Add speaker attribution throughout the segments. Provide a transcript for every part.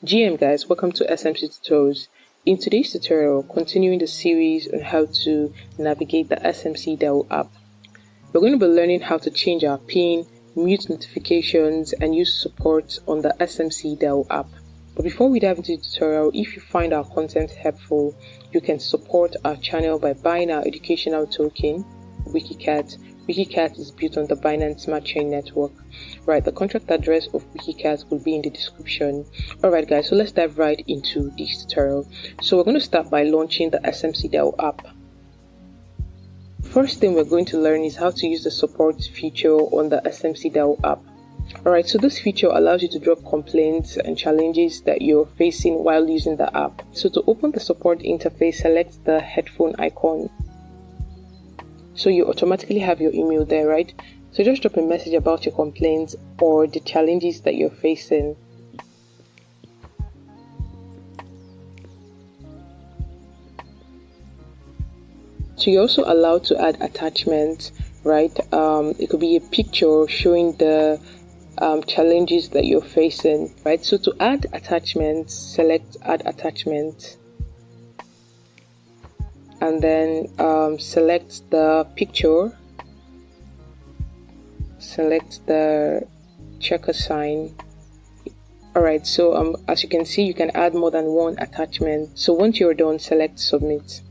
Speaker 1: GM guys, welcome to SMC Tutorials. In today's tutorial, continuing the series on how to navigate the SMC DAO app, we're going to be learning how to change our PIN, mute notifications, and use support on the SMC DAO app. But before we dive into the tutorial, if you find our content helpful, you can support our channel by buying our educational token, WikiCat. WikiCat is built on the Binance Smart Chain network. Right, the contract address of WikiCat will be in the description. Alright guys, so let's dive right into this tutorial. So we're going to start by launching the SMC DAO app. First thing we're going to learn is how to use the support feature on the SMC DAO app. Alright, so this feature allows you to drop complaints and challenges that you're facing while using the app. So to open the support interface, select the headphone icon. So you automatically have your email there, right? So just drop a message about your complaints or the challenges that you're facing. So you're also allowed to add attachments, right? It could be a picture showing the challenges that you're facing, right? So to add attachments, select add attachment. And then select the picture, select the checker sign. Alright, so as you can see, you can add more than one attachment. So once you're done, select submit.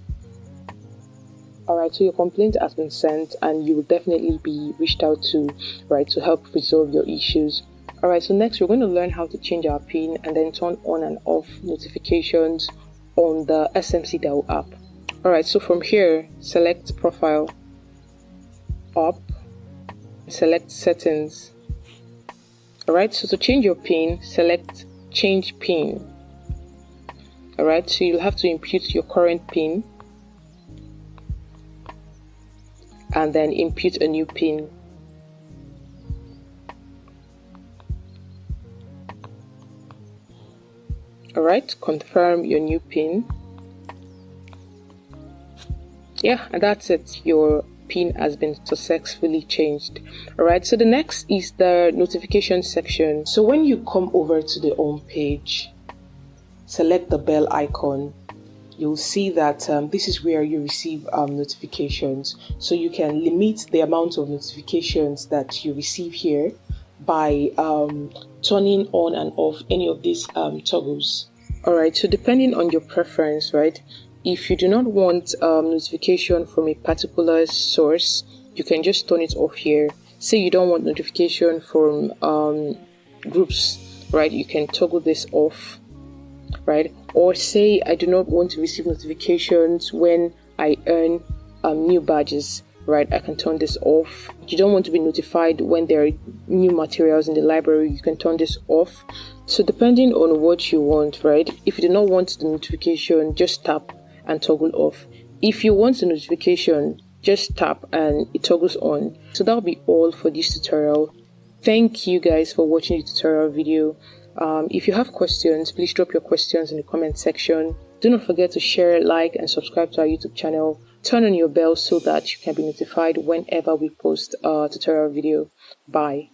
Speaker 1: Alright, so your complaint has been sent and you will definitely be reached out to, right, to help resolve your issues. Alright, so next we're going to learn how to change our PIN and then turn on and off notifications on the SMC DAO app. Alright, so from here, select profile, up, select settings. Alright, so to change your PIN, select change PIN. Alright, so you'll have to input your current PIN and then input a new PIN. Alright, confirm your new PIN. Yeah, and that's it. Your PIN has been successfully changed. Alright, so the next is the notification section. So when you come over to the home page, select the bell icon. You'll see that this is where you receive notifications. So you can limit the amount of notifications that you receive here by turning on and off any of these toggles. Alright, so depending on your preference, right? If you do not want notification from a particular source, you can just turn it off here. Say you don't want notification from groups, right? You can toggle this off, right? Or say I do not want to receive notifications when I earn new badges, right? I can turn this off. You don't want to be notified when there are new materials in the library, you can turn this off. So depending on what you want, right? If you do not want the notification, just tap and toggle off. If you want the notification, just tap and it toggles on. So that'll be all for this tutorial. Thank you guys for watching the tutorial video. If you have questions, please drop your questions in the comment section. Do not forget to share, like, and subscribe to our YouTube channel. Turn on your bell so that you can be notified whenever we post a tutorial video. Bye.